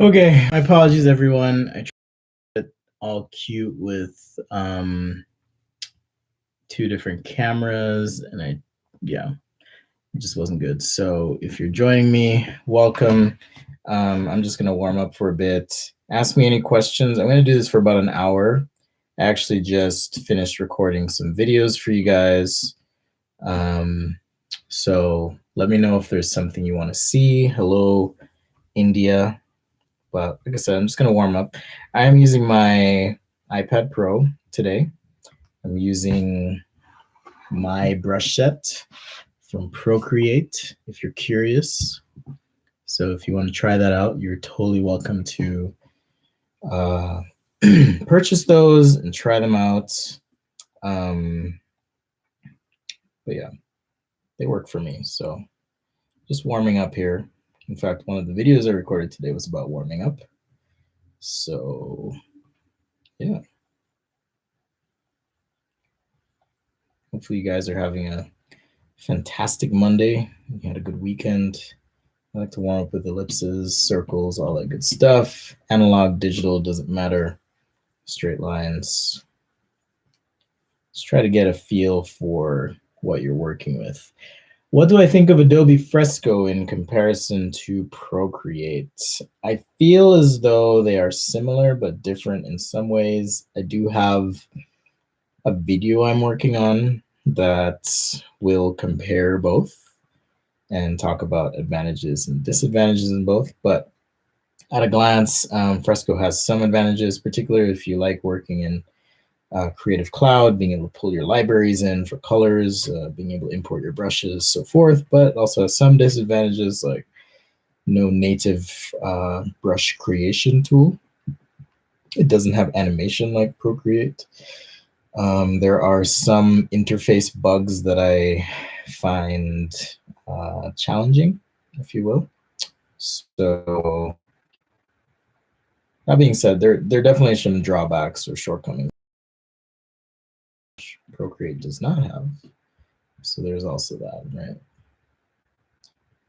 Okay, my apologies, everyone. I tried it all cute with two different cameras, and it just wasn't good. So if you're joining me, welcome. I'm just gonna warm up for a bit. Ask me any questions. I'm gonna do this for about an hour. I actually just finished recording some videos for you guys. So let me know if there's something you want to see. Hello, India. But like I said, I'm just gonna warm up. I'm using my iPad Pro today. I'm using my brush set from Procreate, if you're curious. So if you want to try that out, you're totally welcome to purchase those and try them out. But yeah, they work for me. So just warming up here. In fact, one of the videos I recorded today was about warming up. So yeah. Hopefully you guys are having a fantastic Monday. You had a good weekend. I like to warm up with ellipses, circles, all that good stuff. Analog, digital, doesn't matter. Straight lines. Let's try to get a feel for what you're working with. What do I think of Adobe Fresco in comparison to Procreate? I feel as though they are similar but different in some ways. I do have a video I'm working on that will compare both and talk about advantages and disadvantages in both. But at a glance, Fresco has some advantages, particularly if you like working in Creative Cloud, being able to pull your libraries in for colors, being able to import your brushes, so forth. But also has some disadvantages, like no native brush creation tool. It doesn't have animation like Procreate. There are some interface bugs that I find challenging, if you will. So that being said, there definitely some drawbacks or shortcomings Procreate does not have. So there's also that, right?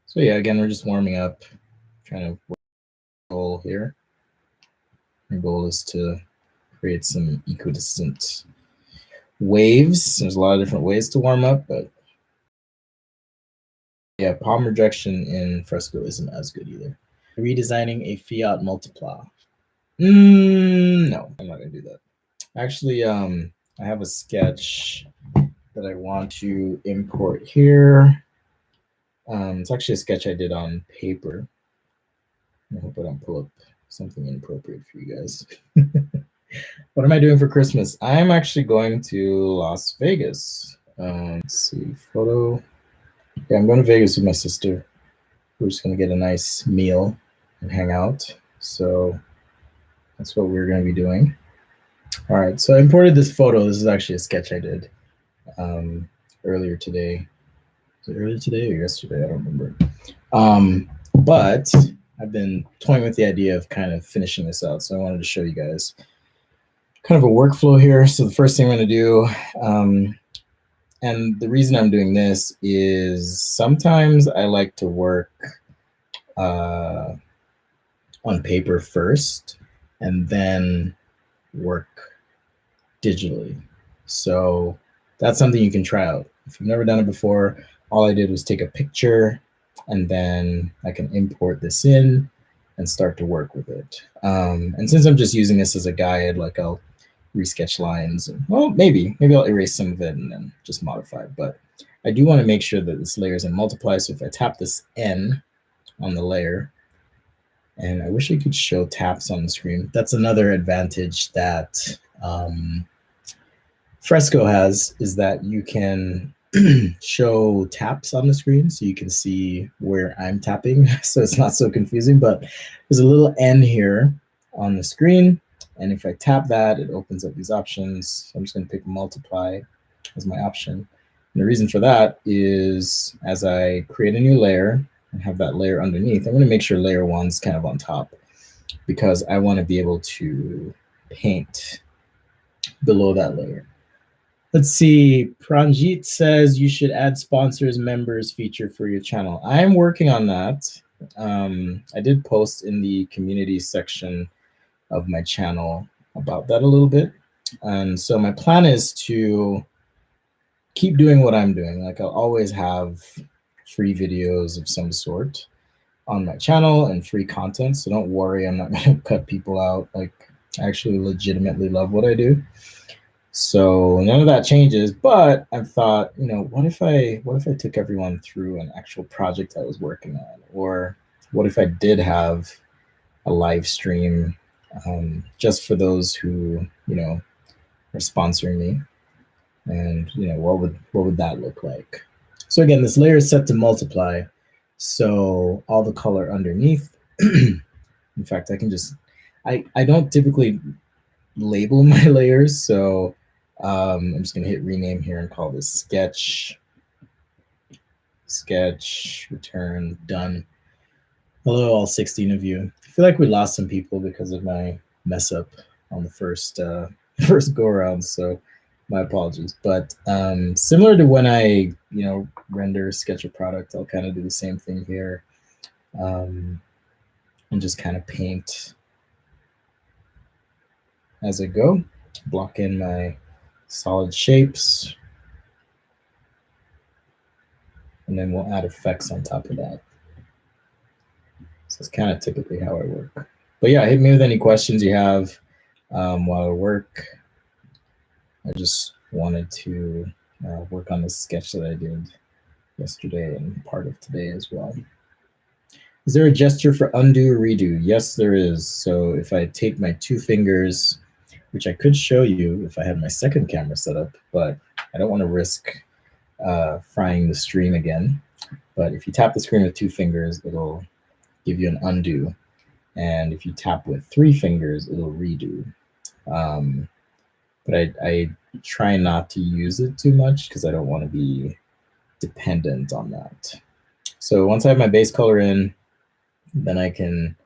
So yeah, again, we're just warming up, trying to work the goal here. Our goal is to create some equidistant waves. There's a lot of different ways to warm up, but yeah, palm rejection in Fresco isn't as good either. Redesigning a fiat multiply. No, I'm not gonna do that. Actually, I have a sketch that I want to import here. It's actually a sketch I did on paper. I hope I don't pull up something inappropriate for you guys. What am I doing for Christmas? I'm actually going to Las Vegas. Let's see, photo. Yeah, I'm going to Vegas with my sister. We're just going to get a nice meal and hang out. So that's what we're going to be doing. All right, so I imported this photo. This is actually a sketch I did earlier today. Was it earlier today or yesterday? I don't remember. But I've been toying with the idea of kind of finishing this out. So I wanted to show you guys kind of a workflow here. So the first thing I'm going to do, and the reason I'm doing this is sometimes I like to work on paper first and then work digitally. So that's something you can try out. If you've never done it before, all I did was take a picture and then I can import this in and start to work with it. And since I'm just using this as a guide, like I'll resketch lines. And, well, maybe I'll erase some of it and then just modify it. But I do want to make sure that this layer is in multiply. So if I tap this N on the layer, and I wish I could show taps on the screen. That's another advantage that Fresco has, is that you can show taps on the screen so you can see where I'm tapping. So it's not so confusing, but there's a little N here on the screen. And if I tap that, it opens up these options. So I'm just going to pick multiply as my option. And the reason for that is as I create a new layer and have that layer underneath, I'm going to make sure layer one's kind of on top because I want to be able to paint below that layer. Let's see, Pranjit says you should add sponsors members feature for your channel. I'm working on that. I did post in the community section of my channel about that a little bit. And so my plan is to keep doing what I'm doing. Like I'll always have free videos of some sort on my channel and free content. So don't worry, I'm not going to cut people out. Like I actually legitimately love what I do. So none of that changes, but I've thought, what if I took everyone through an actual project I was working on, or what if I did have a live stream just for those who are sponsoring me, and what would that look like? So again, this layer is set to multiply, so all the color underneath. In fact, I don't typically label my layers, so I'm just gonna hit rename here and call this sketch return done. Hello, all 16 of you. I feel like we lost some people because of my mess up on the first first go around, so my apologies. But similar to when I render sketch a product, I'll kind of do the same thing here, and just kind of paint as I go, block in my solid shapes, and then we'll add effects on top of that. So it's kind of typically how I work. But yeah, hit me with any questions you have while I work. I just wanted to work on this sketch that I did yesterday and part of today as well. Is there a gesture for undo or redo? Yes, there is. So if I take my two fingers, which I could show you if I had my second camera set up, but I don't want to risk frying the stream again. But if you tap the screen with two fingers, it'll give you an undo. And if you tap with three fingers, it'll redo. But I try not to use it too much because I don't want to be dependent on that. So once I have my base color in, then I can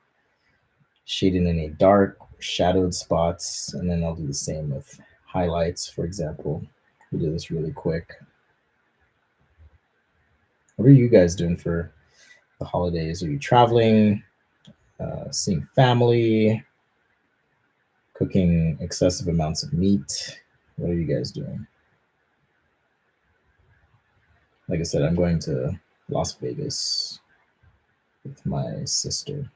shade in any dark shadowed spots, and then I'll do the same with highlights, for example. We'll do this really quick. What are you guys doing for the holidays? Are you traveling, seeing family, cooking excessive amounts of meat? What are you guys doing? Like I said, I'm going to Las Vegas with my sister.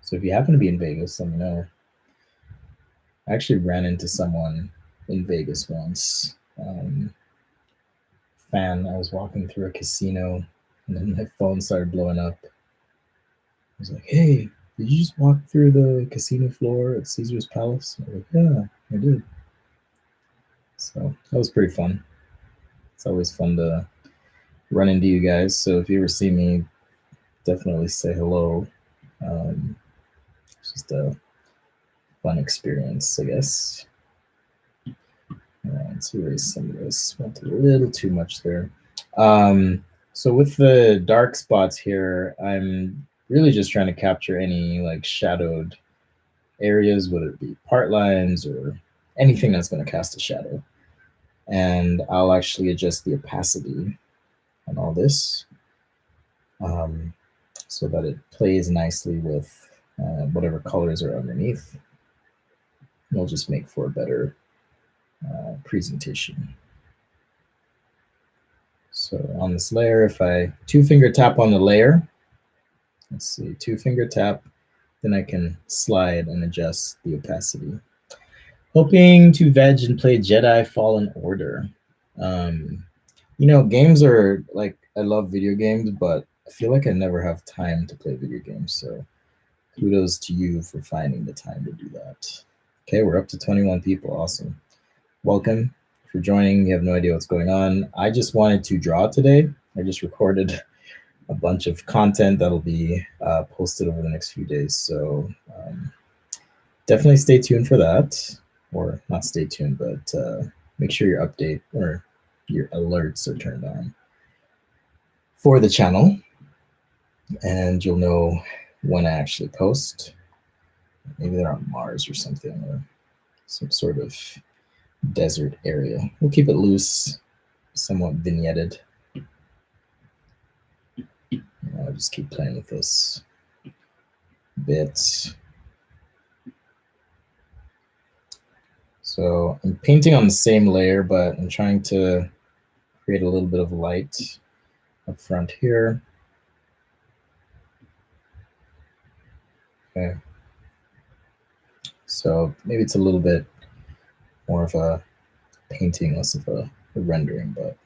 So if you happen to be in Vegas, let me know. I actually ran into someone in Vegas once. I was walking through a casino, and then my phone started blowing up. I was like, "Hey, did you just walk through the casino floor at Caesar's Palace?" I was like, "Yeah, I did." So that was pretty fun. It's always fun to run into you guys. So if you ever see me, definitely say hello. It's just a fun experience, I guess. All right, let's erase some of this. Went a little too much there. So with the dark spots here, I'm really just trying to capture any like shadowed areas, whether it be part lines or anything that's going to cast a shadow. And I'll actually adjust the opacity on all this so that it plays nicely with whatever colors are underneath. It'll just make for a better presentation. So on this layer, if I two finger tap on the layer, let's see, two finger tap, then I can slide and adjust the opacity. Hoping to veg and play Jedi Fallen Order. Games are like, I love video games, but I feel like I never have time to play video games. So kudos to you for finding the time to do that. Okay, we're up to 21 people. Awesome. Welcome for joining. You have no idea what's going on. I just wanted to draw today. I just recorded a bunch of content that'll be posted over the next few days. So definitely stay tuned for that, or not stay tuned, but make sure your update or your alerts are turned on for the channel, and you'll know when I actually post. Maybe they're on Mars or something, or some sort of desert area. We'll keep it loose, somewhat vignetted. I'll just keep playing with this a bit. So I'm painting on the same layer, but I'm trying to create a little bit of light up front here. Okay. So maybe it's a little bit more of a painting, less of a rendering, but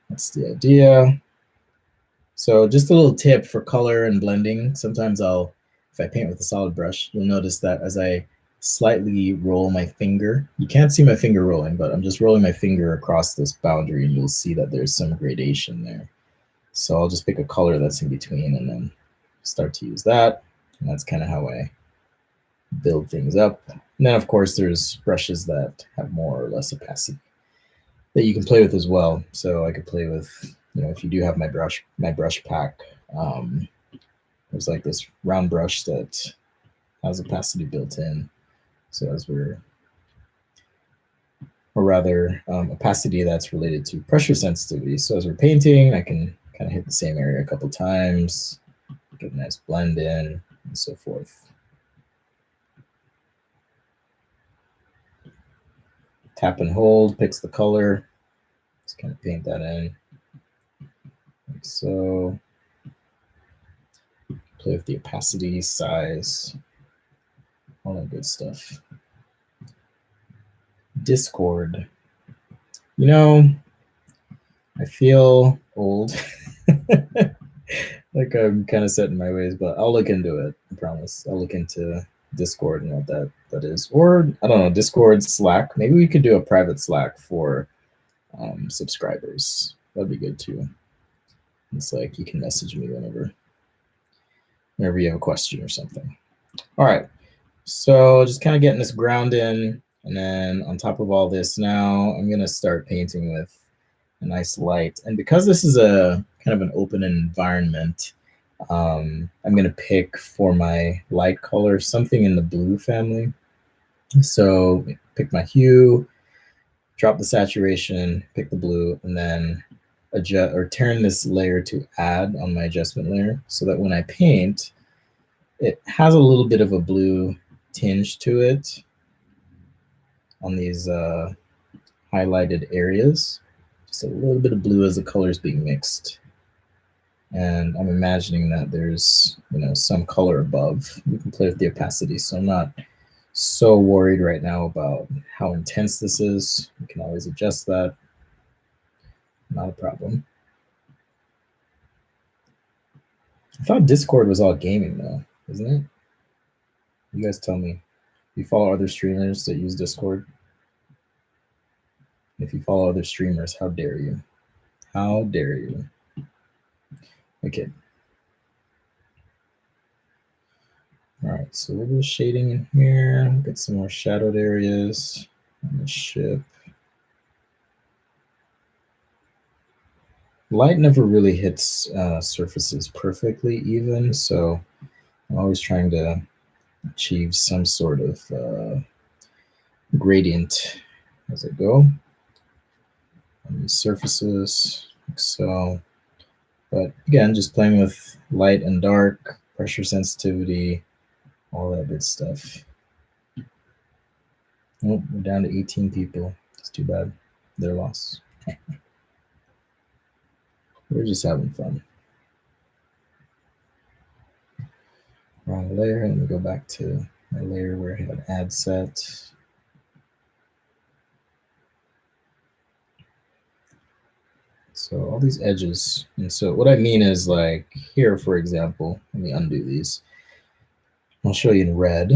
that's the idea. So just a little tip for color and blending. Sometimes if I paint with a solid brush, you'll notice that as I slightly roll my finger, you can't see my finger rolling, but I'm just rolling my finger across this boundary and you'll see that there's some gradation there. So I'll just pick a color that's in between and then start to use that. And that's kind of how I build things up. And then of course there's brushes that have more or less opacity that you can play with as well. So I could play with, if you do have my brush pack, there's like this round brush that has opacity built in. So opacity that's related to pressure sensitivity. So as we're painting, I can kind of hit the same area a couple times, get a nice blend in, and so forth. Tap and hold picks the color. Just kind of paint that in, like so. Play with the opacity, size, all that good stuff. Discord. I feel old. Like I'm kind of set in my ways, but I'll look into it. I promise. I'll look into Discord and what that is. Or I don't know, Discord, Slack. Maybe we could do a private Slack for subscribers. That'd be good too. It's like you can message me whenever you have a question or something. All right. So just kind of getting this ground in. And then on top of all this now, I'm going to start painting with a nice light. And because this is a kind of an open environment, I'm going to pick for my light color something in the blue family. So pick my hue, drop the saturation, pick the blue, and then adjust or turn this layer to add on my adjustment layer so that when I paint, it has a little bit of a blue tinge to it on these highlighted areas. Just a little bit of blue as the color is being mixed. And I'm imagining that there's, some color above. We can play with the opacity, so I'm not so worried right now about how intense this is. We can always adjust that. Not a problem. I thought Discord was all gaming though, isn't it? You guys tell me. You follow other streamers that use Discord? If you follow other streamers, how dare you? How dare you? Okay. All right, so we'll do shading in here. Get some more shadowed areas on the ship. Light never really hits surfaces perfectly even, so I'm always trying to achieve some sort of gradient as I go on these surfaces, like so. But again, just playing with light and dark, pressure sensitivity, all that good stuff. Oh, we're down to 18 people. It's too bad. Their loss. We're just having fun. Wrong layer, and we go back to my layer where I had add set. So all these edges, and so what I mean is like here, for example, let me undo these. I'll show you in red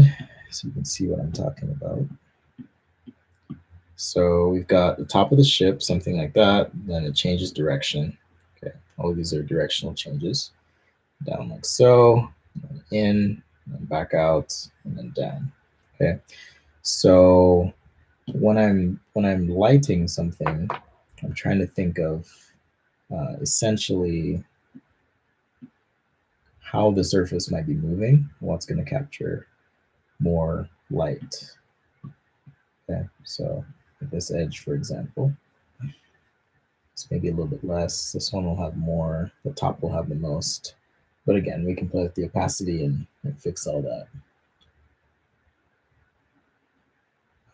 so you can see what I'm talking about. So we've got the top of the ship, something like that, then it changes direction. Okay, all of these are directional changes. Down like so, in, and back out, and then down. Okay, so when I'm lighting something, I'm trying to think of essentially how the surface might be moving, what's going to capture more light. Okay, so this edge, for example. It's maybe a little bit less. This one will have more. The top will have the most. But again, we can play with the opacity and fix all that.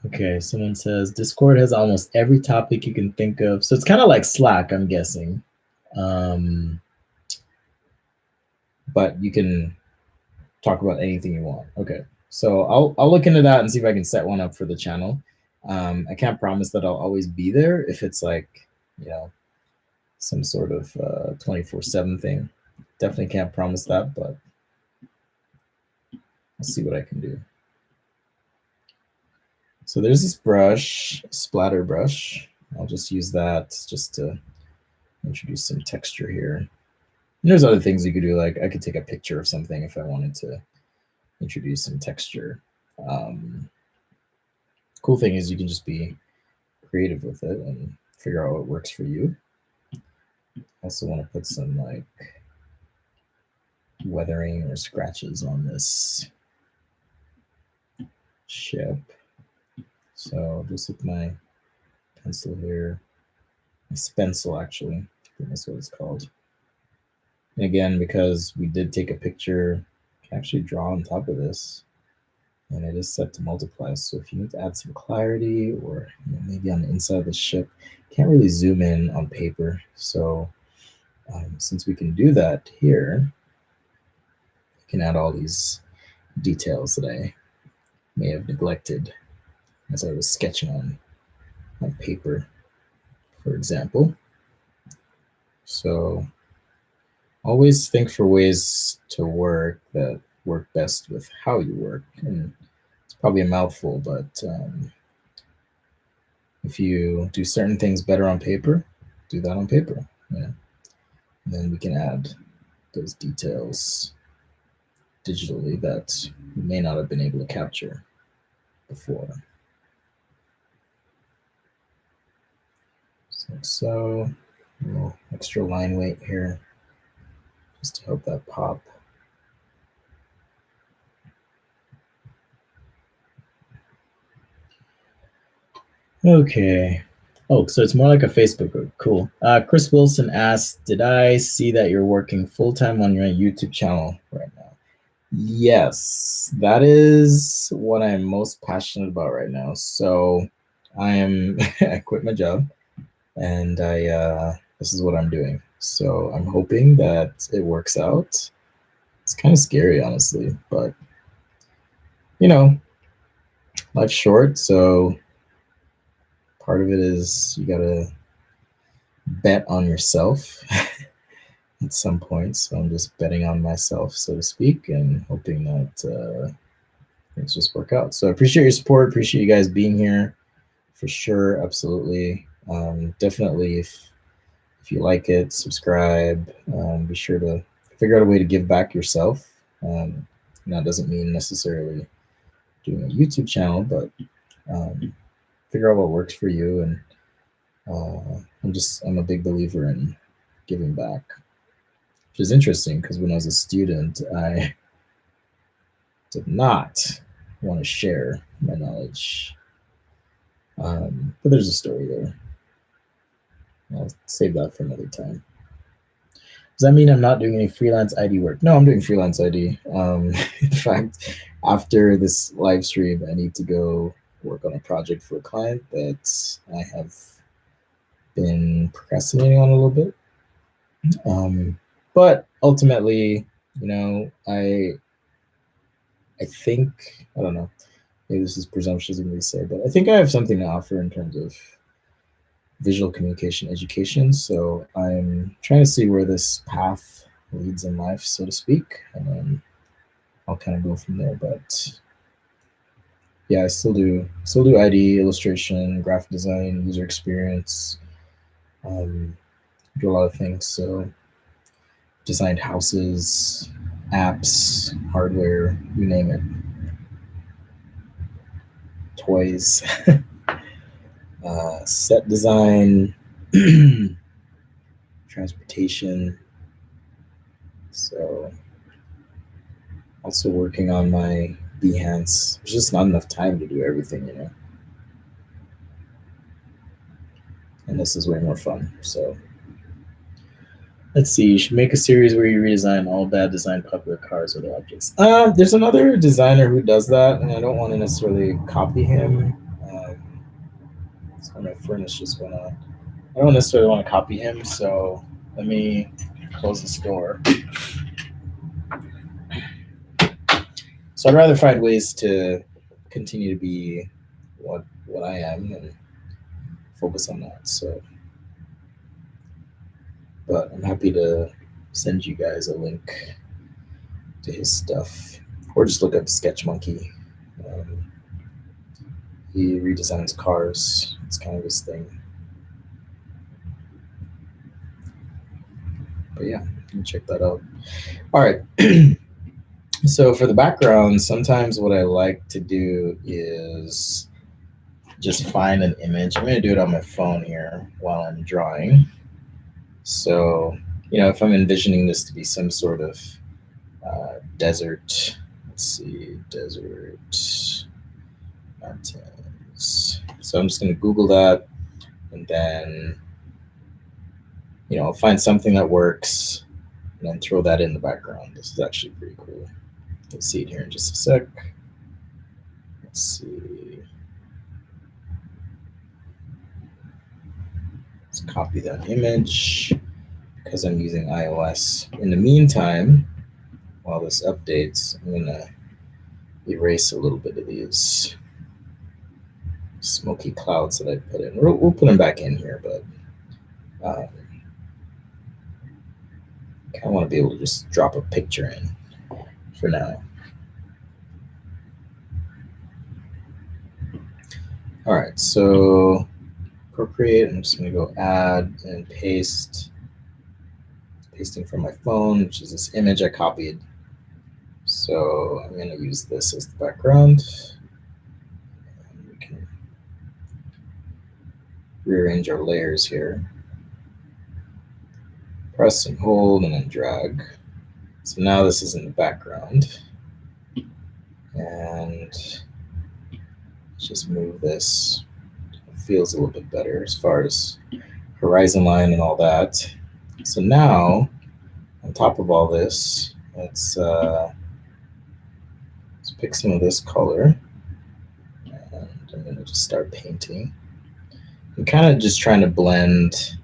Okay, someone says Discord has almost every topic you can think of. So it's kind of like Slack, I'm guessing. But you can talk about anything you want. Okay, so I'll look into that and see if I can set one up for the channel. I can't promise that I'll always be there if it's like, some sort of 24/7 thing. Definitely can't promise that, but I'll see what I can do. So there's this brush, splatter brush. I'll just use that just to introduce some texture here. And there's other things you could do, like I could take a picture of something if I wanted to introduce some texture. Cool thing is you can just be creative with it and figure out what works for you. Also want to put some like weathering or scratches on this ship. So just with my pencil here, my stencil actually, I think that's what it's called. And again, because we did take a picture, I can actually draw on top of this, and it is set to multiply. So if you need to add some clarity, or maybe on the inside of the ship, can't really zoom in on paper. So since we can do that here, we can add all these details that I may have neglected as I was sketching on paper, for example. So always think for ways to work that work best with how you work. And it's probably a mouthful, but if you do certain things better on paper, do that on paper. And then we can add those details digitally that you may not have been able to capture before. So a little extra line weight here just to help that pop. Okay. Oh, so it's more like a Facebook group. Cool. Chris Wilson asked, did I see that you're working full-time on your YouTube channel right now? Yes, that is what I'm most passionate about right now. So I quit my job and this is what I'm doing. So I'm hoping that it works out. It's kind of scary, honestly, but life's short, so part of it is you gotta bet on yourself at some point. So I'm just betting on myself, so to speak, and hoping that things just work out. So I appreciate your support. Appreciate you guys being here for sure. Absolutely. Definitely, if you like it, subscribe. Be sure to figure out a way to give back yourself. And that doesn't mean necessarily doing a YouTube channel, but figure out what works for you. And I'm a big believer in giving back, which is interesting because when I was a student, I did not want to share my knowledge. But there's a story there. I'll save that for another time. Does that mean I'm not doing any freelance ID work? No, I'm doing freelance ID. In fact, after this live stream, I need to go work on a project for a client that I have been procrastinating on a little bit. But ultimately, I think, I don't know, maybe this is presumptuous of me to say, but I think I have something to offer in terms of visual communication education. So I'm trying to see where this path leads in life, so to speak, and then I'll kind of go from there. But yeah, I still do ID, illustration, graphic design, user experience, do a lot of things. So designed houses, apps, hardware, you name it, toys, set design, transportation. So also working on my Behance. There's just not enough time to do everything, and this is way more fun. So let's see. You should make a series where you redesign all bad designed popular cars or objects. There's another designer who does that, and I don't want to necessarily copy him. That's why my furnace just went on. I don't necessarily want to copy him, so let me close this door. So I'd rather find ways to continue to be what I am and focus on that. So, but I'm happy to send you guys a link to his stuff, or just look up Sketch Monkey. He redesigns cars. It's kind of his thing. But yeah, you can check that out. All right. So for the background, sometimes what I like to do is just find an image. I'm going to do it on my phone here while I'm drawing. So, if I'm envisioning this to be some sort of desert, let's see, desert mountains. So I'm just going to Google that, and then, I'll find something that works, and then throw that in the background. This is actually pretty cool. You'll see it here in just a sec. Let's see. Let's copy that image because I'm using iOS. In the meantime, while this updates, I'm going to erase a little bit of these smoky clouds that I put in. We'll put them back in here, but I kind of want to be able to just drop a picture in for now. All right, so Procreate, I'm just going to go add and paste. Pasting from my phone, which is this image I copied. So I'm going to use this as the background. And we can rearrange our layers here. Press and hold and then drag. So now this is in the background. And let's just move this. It feels a little bit better as far as horizon line and all that. So now, on top of all this, let's pick some of this color. And I'm going to just start painting. I'm kind of just trying to blend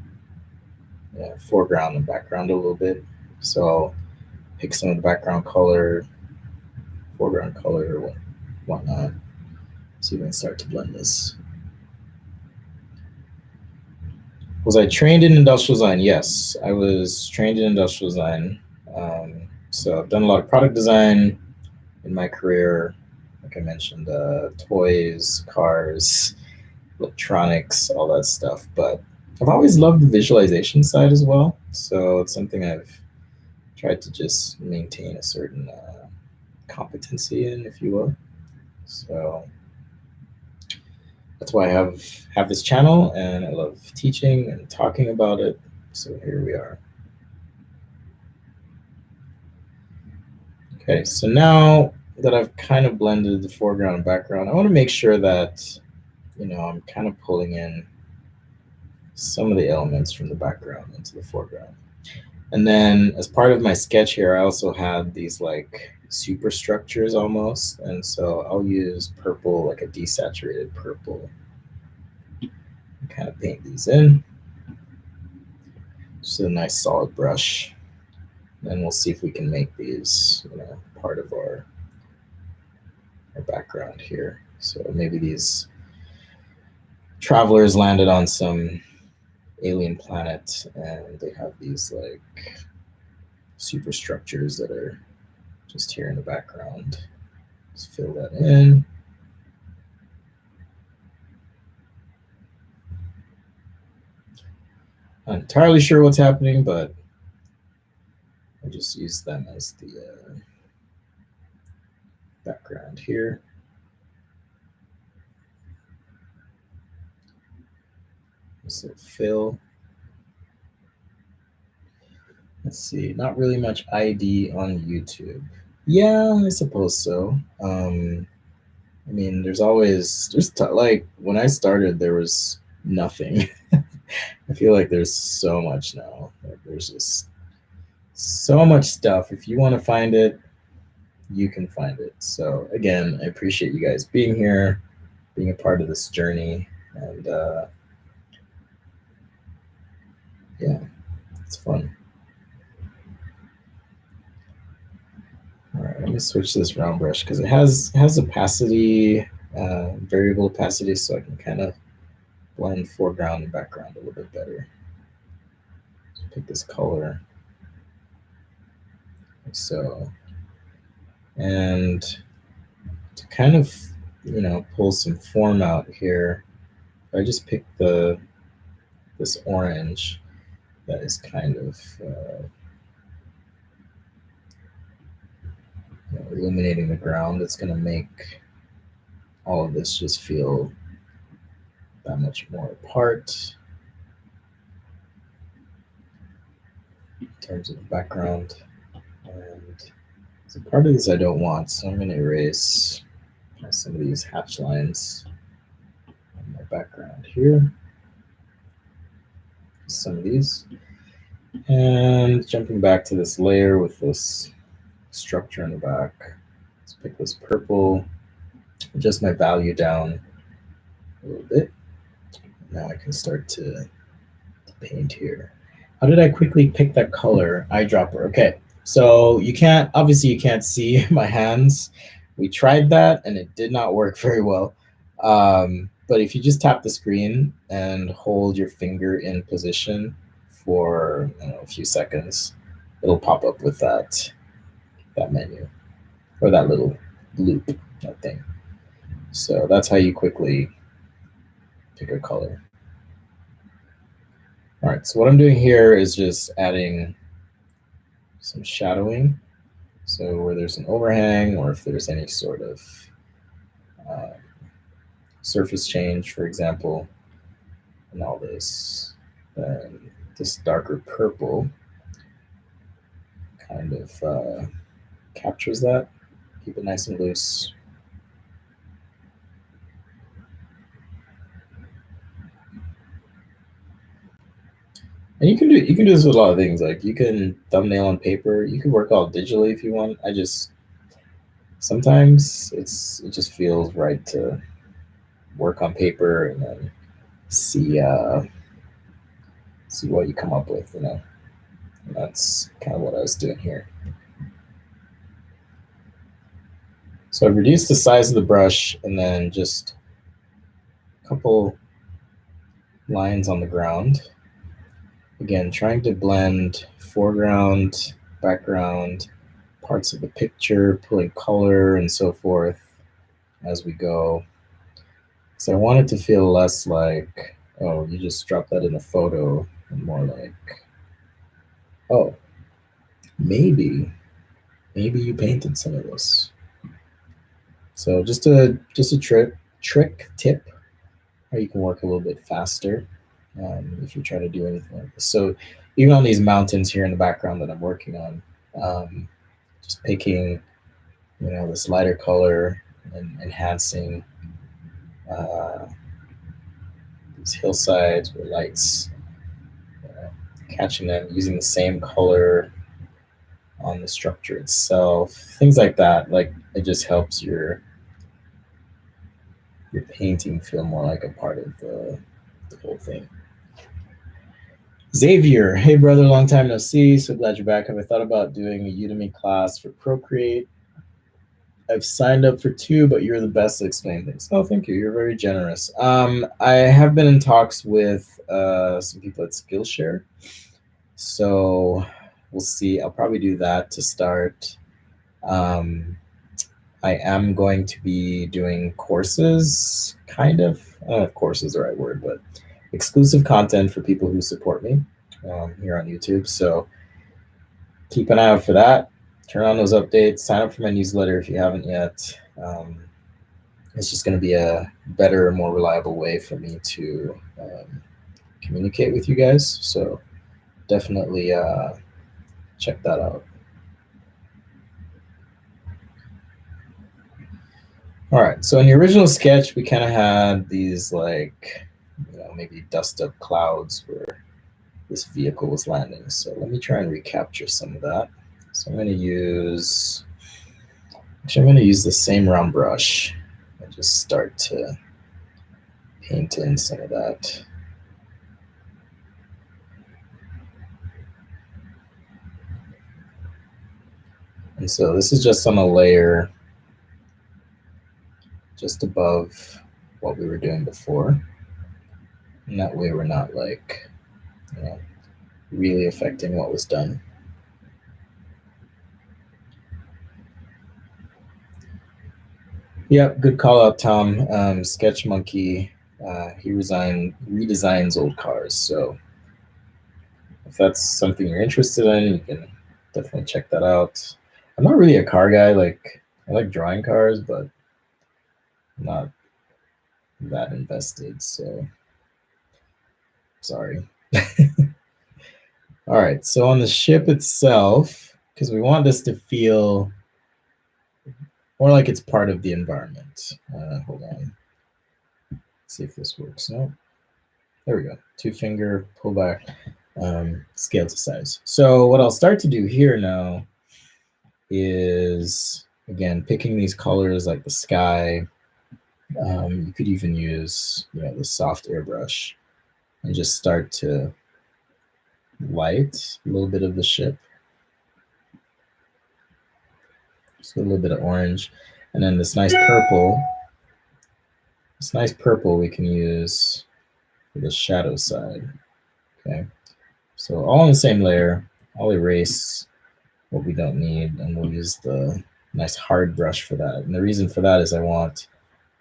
foreground and background a little bit. So I'll pick some of the background color, foreground color, or whatnot. So you can start to blend this. Was I trained in industrial design? Yes, I was trained in industrial design. So I've done a lot of product design in my career. Like I mentioned, toys, cars, electronics, all that stuff. But I've always loved the visualization side as well. So it's something I've tried to just maintain a certain competency in, if you will. So that's why I have this channel, and I love teaching and talking about it. So here we are. Okay, so now that I've kind of blended the foreground and background, I want to make sure that, I'm kind of pulling in some of the elements from the background into the foreground. And then as part of my sketch here, I also had these like superstructures almost. And so I'll use purple, like a desaturated purple, and kind of paint these in. Just a nice solid brush. Then we'll see if we can make these, part of our background here. So maybe these travelers landed on some alien planet, and they have these like superstructures that are just here in the background. Let's fill that in. Not entirely sure what's happening, but I just use them as the background here. So fill. Let's see, not really much ID on YouTube. Yeah, I suppose so. I mean, there's like when I started, there was nothing. I feel like there's so much now. Like there's just so much stuff. If you want to find it, you can find it. So again, I appreciate you guys being here, being a part of this journey, and yeah, it's fun. All right, let me switch to this round brush because it has opacity, variable opacity, so I can kind of blend foreground and background a little bit better. So pick this color, like so, and to kind of pull some form out here, I just pick this orange that is kind of illuminating the ground. It's going to make all of this just feel that much more apart in terms of the background. And so part of this I don't want, so I'm going to erase some of these hatch lines on my background here. Some of these. And jumping back to this layer with this structure in the back. Let's pick this purple, adjust my value down a little bit. Now I can start to paint here. How did I quickly pick that color? Eyedropper. Okay, so you can't see my hands. We tried that and it did not work very well. But if you just tap the screen and hold your finger in position for a few seconds, it'll pop up with that menu or that little loop, that thing. So that's how you quickly pick a color. All right, so what I'm doing here is just adding some shadowing. So where there's an overhang or if there's any sort of surface change, for example, and all this, then this darker purple kind of captures that. Keep it nice and loose. And you can do this with a lot of things. Like you can thumbnail on paper. You can work all digitally if you want. Sometimes it just feels right to work on paper and then see what you come up with. And that's kind of what I was doing here. So I've reduced the size of the brush and then just a couple lines on the ground. Again, trying to blend foreground, background, parts of the picture, pulling color and so forth as we go. So I want it to feel less like, oh, you just dropped that in a photo, and more like, oh, maybe you painted some of this. So just a trick tip how you can work a little bit faster if you're trying to do anything like this. So even on these mountains here in the background that I'm working on, just picking this lighter color and enhancing these hillsides with lights, catching them, using the same color on the structure itself, things like that. Like it just helps your painting feel more like a part of the whole thing. Xavier, hey brother, long time no see. So glad you're back. Have I thought about doing a Udemy class for Procreate? I've signed up for 2, but you're the best to explain things. Oh, thank you. You're very generous. I have been in talks with some people at Skillshare. So we'll see. I'll probably do that to start. I am going to be doing courses, kind of. I don't know if course is the right word, but exclusive content for people who support me here on YouTube. So keep an eye out for that. Turn on those updates. Sign up for my newsletter if you haven't yet. It's just going to be a better, more reliable way for me to communicate with you guys. So definitely check that out. All right, so in the original sketch, we kind of had these like maybe dust up clouds where this vehicle was landing. So let me try and recapture some of that. So I'm going to use the same round brush and just start to paint in some of that. And so this is just on a layer just above what we were doing before. And that way we're not like, really affecting what was done. Yep, good call out, Tom. Sketch Monkey, he redesigns old cars. So if that's something you're interested in, you can definitely check that out. I'm not really a car guy. Like, I like drawing cars, but I'm not that invested. So sorry. All right. So on the ship itself, because we want this to feel more like it's part of the environment. Hold on. Let's see if this works. No. There we go. 2-finger pull back, scale to size. So what I'll start to do here now is, again, picking these colors like the sky. You could even use, the soft airbrush and just start to light a little bit of the ship. Just a little bit of orange. And then this nice purple we can use for the shadow side. Okay. So all on the same layer. I'll erase what we don't need, and we'll use the nice hard brush for that. And the reason for that is I want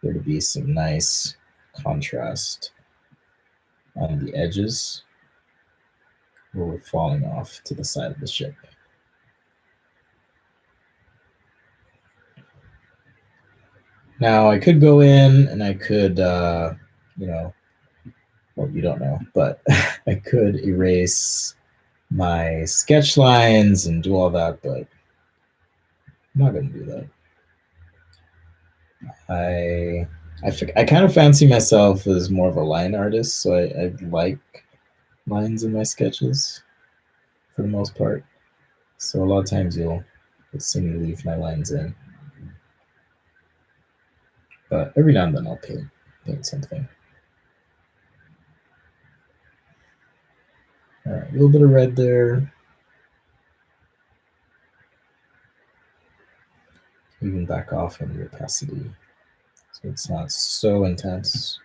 there to be some nice contrast on the edges where we're falling off to the side of the ship. Now I could go in and I could, well, you don't know, but I could erase my sketch lines and do all that, but I'm not going to do that. I kind of fancy myself as more of a line artist, so I like lines in my sketches for the most part. So a lot of times you'll see me leave my lines in. But every now and then I'll paint something. All right, a little bit of red there. Even back off on the opacity so it's not so intense.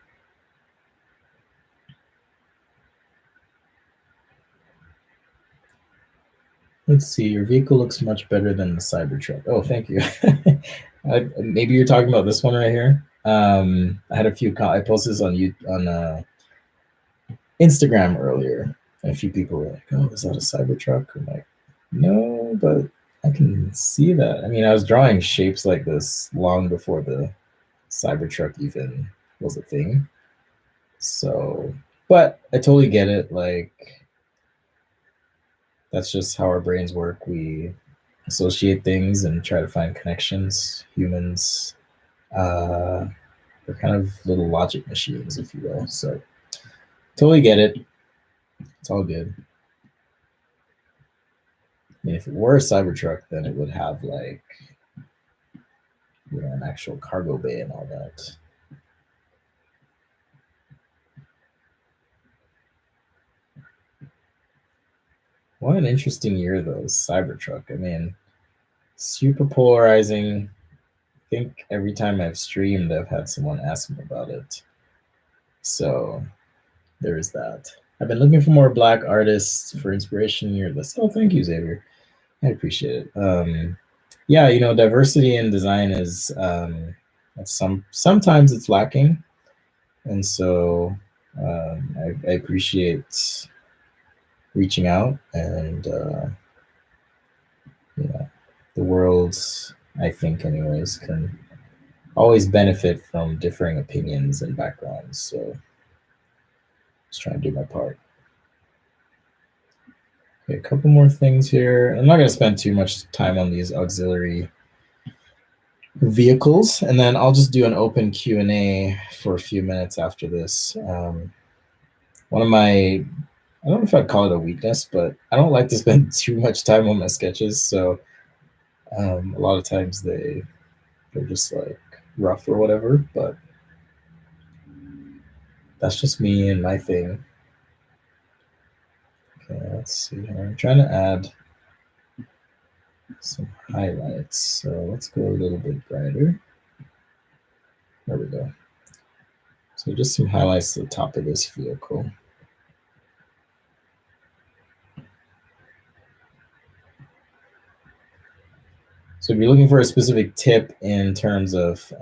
Let's see, your vehicle looks much better than the Cybertruck. Oh, thank you. Maybe you're talking about this one right here. I had a few, I posted this on Instagram earlier, and a few people were like, oh, is that a Cybertruck? I'm like, no, but I can see that. I mean, I was drawing shapes like this long before the Cybertruck even was a thing. So, but I totally get it. Like, that's just how our brains work. We associate things and try to find connections. Humans, they're kind of little logic machines, if you will. So, totally get it. It's all good. I mean, if it were a Cybertruck, then it would have like, an actual cargo bay and all that. What an interesting year, though, Cybertruck. I mean, super polarizing. I think every time I've streamed, I've had someone ask me about it. So there is that. I've been looking for more Black artists for inspiration. You're this. Oh, thank you, Xavier. I appreciate it. Yeah, diversity in design is sometimes it's lacking, and so I appreciate reaching out, and the world, I think, anyways, can always benefit from differing opinions and backgrounds. So just trying to do my part. Okay, a couple more things here. I'm not going to spend too much time on these auxiliary vehicles, and then I'll just do an open Q&A for a few minutes after this. one of my, I don't know if I'd call it a weakness, but I don't like to spend too much time on my sketches. So a lot of times they're just like rough or whatever. But that's just me and my thing. Okay, let's see here. I'm trying to add some highlights. So let's go a little bit brighter. There we go. So just some highlights to the top of this vehicle. So if you're looking for a specific tip in terms of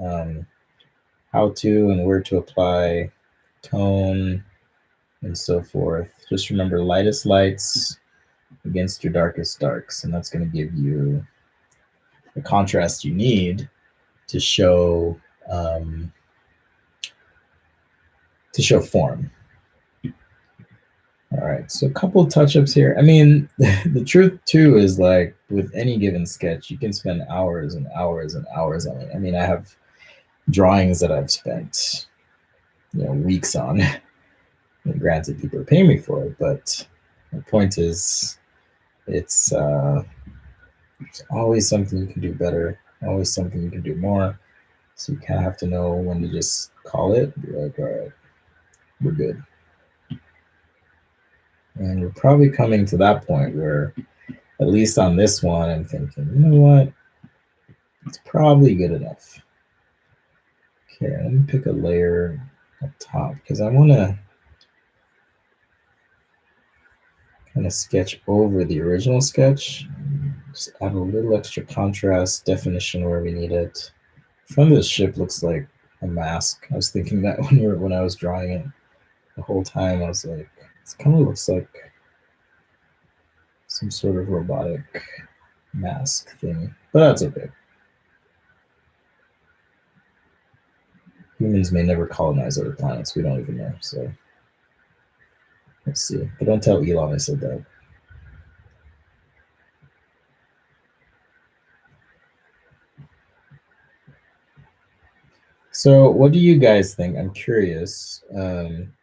how to and where to apply tone and so forth, just remember lightest lights against your darkest darks, and that's going to give you the contrast you need to show form. All right, so a couple of touch-ups here. I mean, the truth too is like with any given sketch, you can spend hours and hours and hours on it. I mean, I have drawings that I've spent, weeks on. And granted, people are paying me for it, but the point is, it's there's always something you can do better, always something you can do more. So you kind of have to know when to just call it, be like, all right, we're good. And we're probably coming to that point where, at least on this one, I'm thinking, you know what? It's probably good enough. Okay, let me pick a layer up top because I want to kind of sketch over the original sketch. Just add a little extra contrast, definition where we need it. Front of the ship looks like a mask. I was thinking that when I was drawing it the whole time. I was like, it kind of looks like some sort of robotic mask thing, but that's okay. Humans may never colonize other planets. We don't even know. So let's see. But don't tell Elon I said that. So what do you guys think? I'm curious.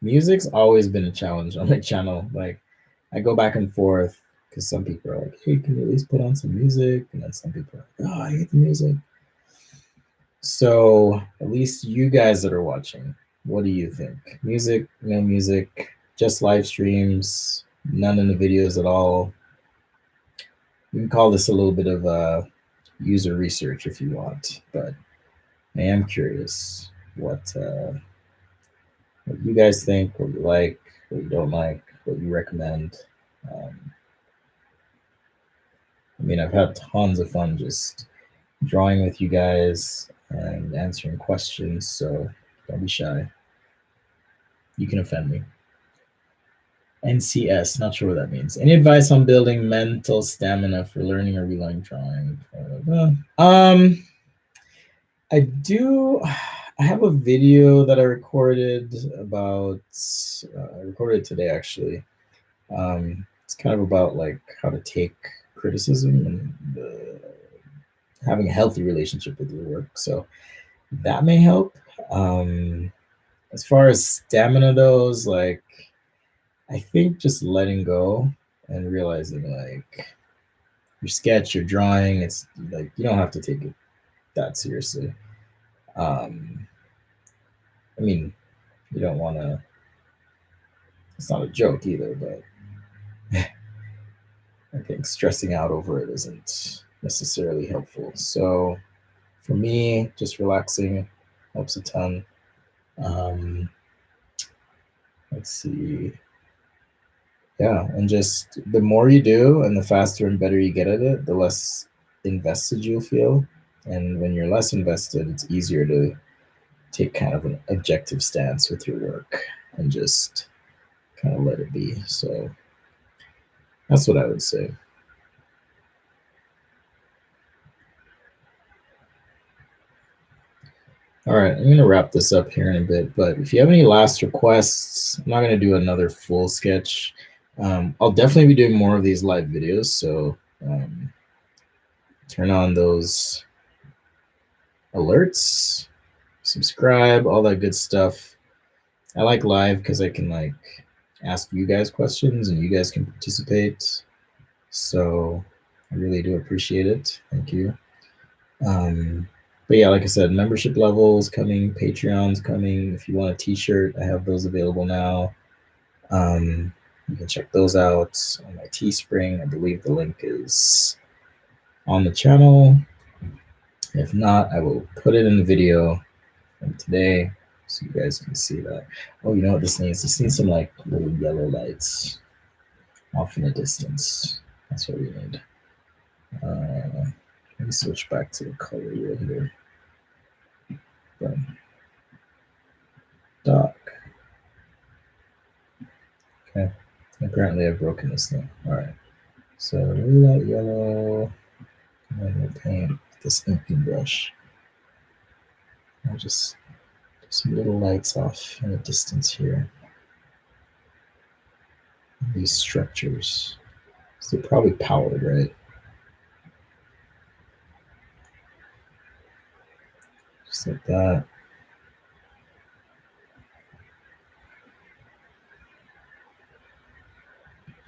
Music's always been a challenge on my channel. Like I go back and forth because some people are like, hey, can you at least put on some music? And then some people are like, oh, I hate the music. So at least you guys that are watching, what do you think? Music, no music, just live streams, none in the videos at all. You can call this a little bit of user research if you want, but I am curious what you guys think, what you like, what you don't like, what you recommend. I mean, I've had tons of fun just drawing with you guys and answering questions, so don't be shy. You can offend me. NCS, not sure what that means. Any advice on building mental stamina for learning or relearning drawing? I do. I have a video that I recorded about. I recorded today actually. It's kind of about like how to take criticism and having a healthy relationship with your work. So that may help. As far as stamina goes, like I think just letting go and realizing like your sketch, your drawing, it's like you don't have to take it that seriously. I mean, you don't want to. It's not a joke either, but I think stressing out over it isn't necessarily helpful. So for me, just relaxing helps a ton. Um, let's see. Yeah, and just the more you do and the faster and better you get at it, the less invested you'll feel. And when you're less invested, it's easier to take kind of an objective stance with your work and just kind of let it be. So that's what I would say. All right, I'm going to wrap this up here in a bit, but if you have any last requests, I'm not going to do another full sketch. I'll definitely be doing more of these live videos, so turn on those alerts, subscribe, all that good stuff. I like live because I can like ask you guys questions and you guys can participate. So I really do appreciate it. Thank you. But yeah, like I said, membership levels coming, Patreon's coming. If you want a t-shirt, I have those available now. You can check those out on my Teespring. I believe the link is on the channel. If not, I will put it in the video from today so you guys can see that. Oh, you know what this needs? This needs some like little yellow lights off in the distance. That's what we need. Let me switch back to the color wheel here. Dark. Okay. Apparently I've broken this thing. All right. So really light yellow. And then we'll paint this inking brush. I'll just do some little lights off in the distance here. These structures. So they're probably powered, right? Just like that.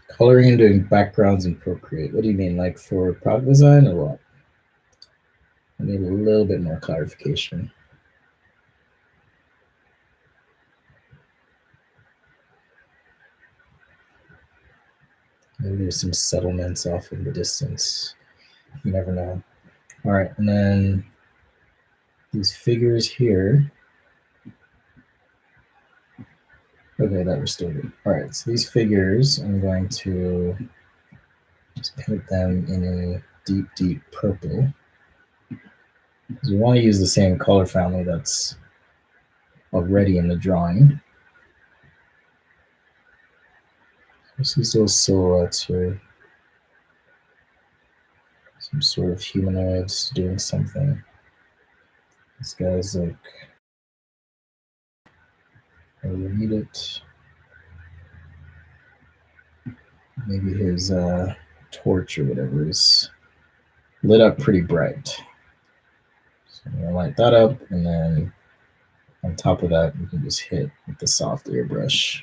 Coloring and doing backgrounds in Procreate. What do you mean, like for product design or what? I need a little bit more clarification. Maybe there's some settlements off in the distance. You never know. All right, and then these figures here. Okay, that restored it. All right, so these figures, I'm going to just paint them in a deep, deep purple. Because we want to use the same color family that's already in the drawing. There's these little silhouettes here. Some sort of humanoids doing something. This guy's like, I really need it. Maybe his torch or whatever is lit up pretty bright. So I'm gonna light that up, and then on top of that, we can just hit with the soft airbrush.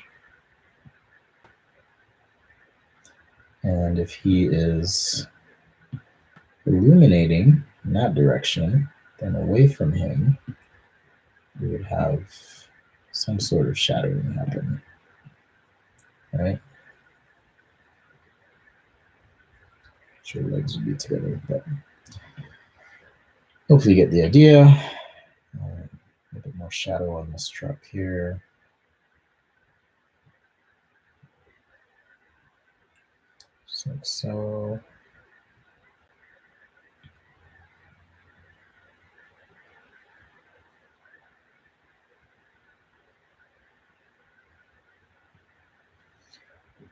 And if he is illuminating in that direction, then away from him, we would have some sort of shadowing happen, right? Sure, legs would be together, but hopefully you get the idea. A bit more shadow on this truck here. Just like so.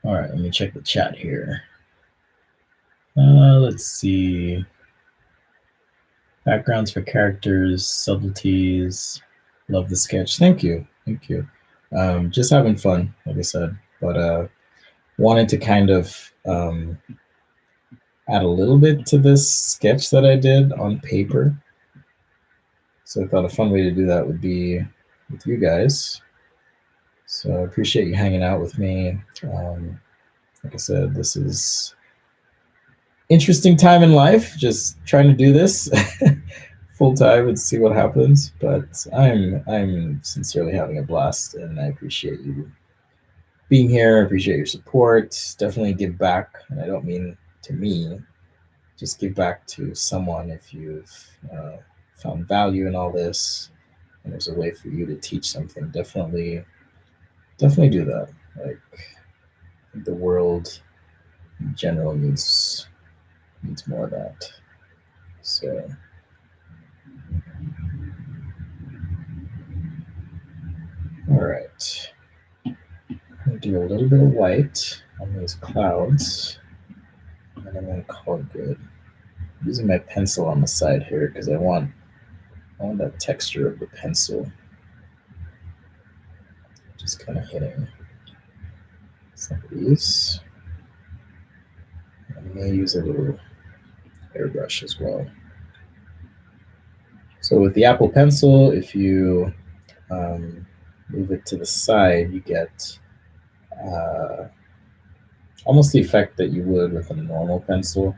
All right, let me check the chat here. Let's see. Backgrounds for characters, subtleties. Love the sketch. Thank you. Thank you. Just having fun, like I said, but wanted to kind of add a little bit to this sketch that I did on paper. So I thought a fun way to do that would be with you guys. So I appreciate you hanging out with me. Like I said, this is interesting time in life, just trying to do this full time and see what happens. But I'm sincerely having a blast, and I appreciate you being here. I appreciate your support. Definitely give back, and I don't mean to me. Just give back to someone if you've found value in all this, and there's a way for you to teach something. Definitely do that. Like, the world in general needs more of that. So all right, I'm gonna do a little bit of white on these clouds, and I'm gonna call it good. I'm using my pencil on the side here because I want that texture of the pencil. Just kind of hitting some of these. I may use a little airbrush as well. So with the Apple Pencil, if you move it to the side, you get uh, almost the effect that you would with a normal pencil,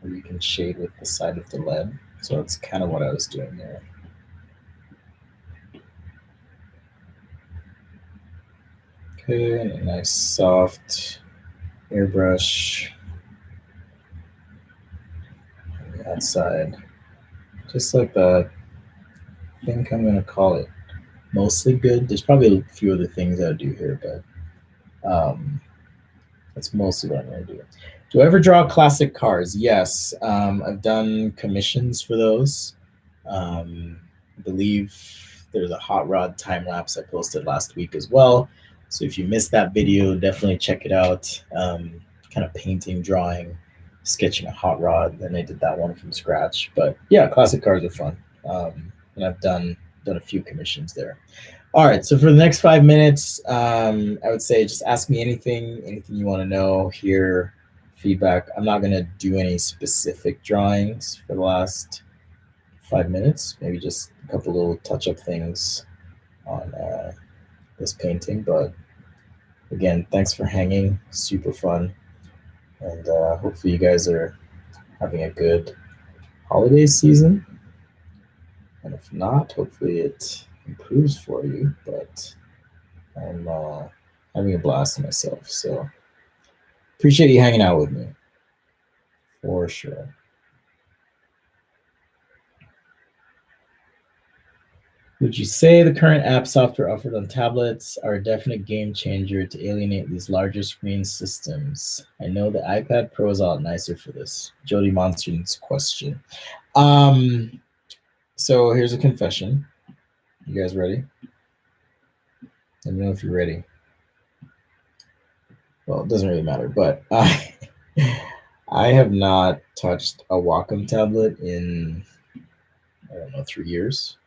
where you can shade with the side of the lead. So that's kind of what I was doing there. Okay, and a nice soft airbrush on the outside, just like that. I think I'm gonna call it mostly good. There's probably a few other things I do here, but that's mostly what I'm gonna do. Do I ever draw classic cars? Yes, I've done commissions for those. I believe there's a hot rod time lapse I posted last week as well. So if you missed that video, definitely check it out. Kind of painting, drawing, sketching a hot rod. Then I did that one from scratch. But yeah, classic cars are fun. And I've done a few commissions there. All right, so for the next 5 minutes, I would say just ask me anything you want to know, hear feedback. I'm not going to do any specific drawings for the last 5 minutes, maybe just a couple little touch up things on this painting. But again, thanks for hanging, super fun. And hopefully, you guys are having a good holiday season. And if not, hopefully it improves for you. But I'm having a blast myself. So appreciate you hanging out with me for sure. Would you say the current app software offered on tablets are a definite game changer to alienate these larger screen systems? I know the iPad Pro is a lot nicer for this. Jody Monstern's question. Um, so here's a confession. You guys ready? Let me know if you're ready. Well, it doesn't really matter, but I have not touched a Wacom tablet in, I don't know, 3 years.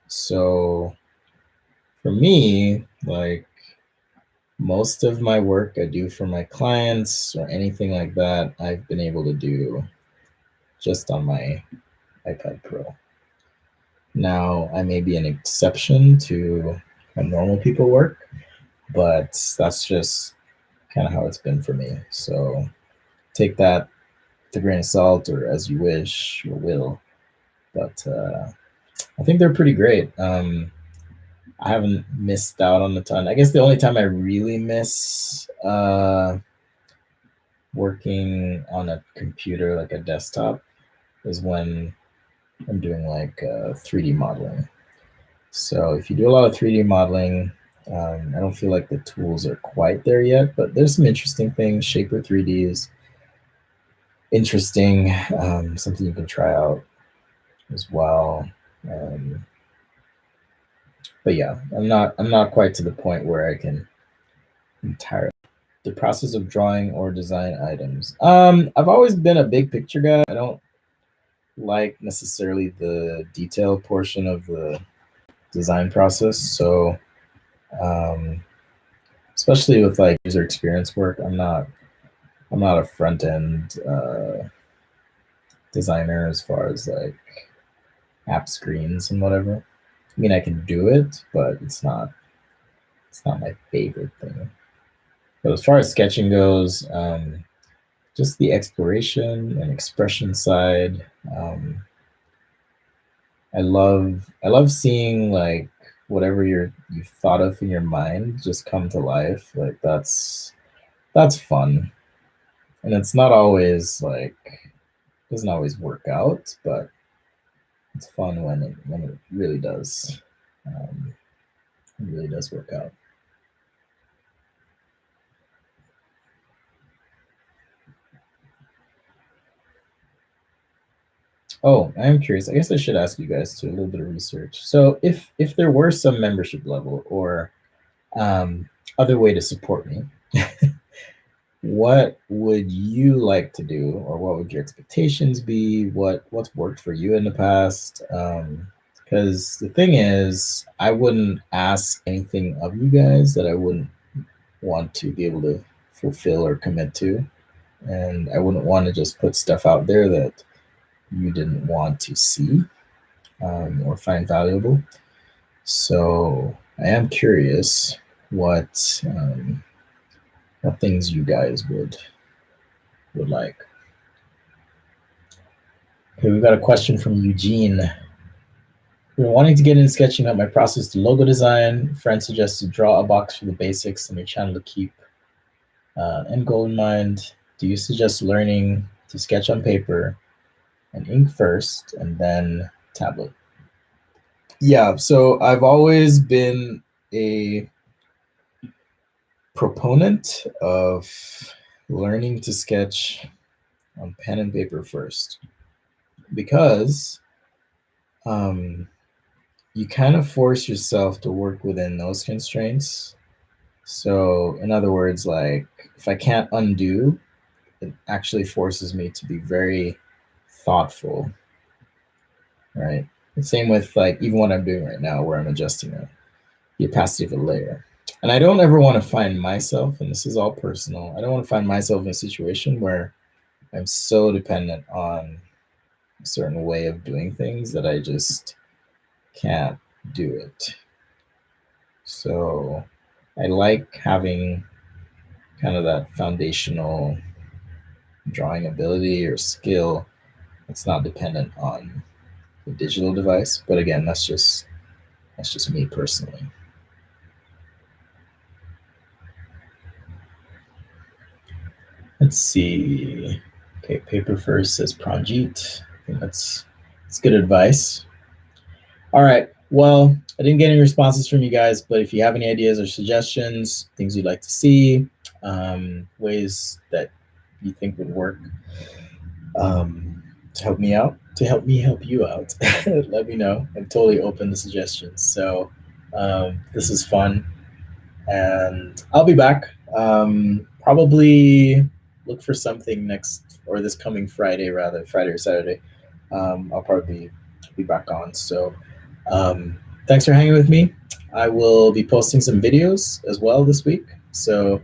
So for me, like most of my work I do for my clients or anything like that, I've been able to do just on my iPad Pro. Now, I may be an exception to how normal people work, but that's just kind of how it's been for me. So take that with a grain of salt or as you wish or will. But I think they're pretty great. I haven't missed out on a ton. I guess the only time I really miss working on a computer, like a desktop, is when I'm doing like 3D modeling. So if you do a lot of 3D modeling, I don't feel like the tools are quite there yet, but there's some interesting things. Shaper 3D is interesting, something you can try out as well. But yeah, I'm not quite to the point where I can entirely the process of drawing or design items. I've always been a big picture guy. I don't like necessarily the detail portion of the design process. So, um, especially with like user experience work, I'm not a front end designer as far as like app screens and whatever. I mean, I can do it, but it's not my favorite thing. But as far as sketching goes, just the exploration and expression side. I love seeing like whatever you've thought of in your mind just come to life. Like that's fun, and it's not always like doesn't always work out, but it's fun when it really does. Um, it really does work out. Oh, I am curious. I guess I should ask you guys to a little bit of research. So if there were some membership level or other way to support me, what would you like to do, or what would your expectations be? What's worked for you in the past? Because the thing is, I wouldn't ask anything of you guys that I wouldn't want to be able to fulfill or commit to, and I wouldn't want to just put stuff out there that you didn't want to see or find valuable. So I am curious what what things you guys would like. Okay, we've got a question from Eugene. We're wanting to get into sketching out my process to logo design. Friend suggests to draw a box for the basics and your channel to keep end goal in mind. Do you suggest learning to sketch on paper and ink first and then tablet? Yeah, so I've always been a proponent of learning to sketch on pen and paper first because you kind of force yourself to work within those constraints. So, in other words, like if I can't undo, it actually forces me to be very thoughtful, right? The same with like even what I'm doing right now, where I'm adjusting the opacity of a layer. And I don't ever want to find myself, and this is all personal, I don't want to find myself in a situation where I'm so dependent on a certain way of doing things that I just can't do it. So I like having kind of that foundational drawing ability or skill that's not dependent on the digital device. But again, that's just me personally. Let's see. Okay, paper first says Pranjit. I think that's good advice. All right. Well, I didn't get any responses from you guys, but if you have any ideas or suggestions, things you'd like to see, ways that you think would work to help me out, to help me help you out, let me know. I'm totally open to suggestions. So this is fun. And I'll be back. Probably look for something next or this coming Friday, rather Friday or Saturday. I'll probably be back on. So thanks for hanging with me. I will be posting some videos as well this week. So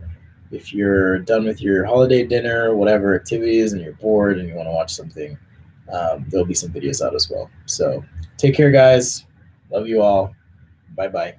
if you're done with your holiday dinner, whatever activities, and you're bored and you want to watch something, there'll be some videos out as well. So take care, guys. Love you all. Bye bye.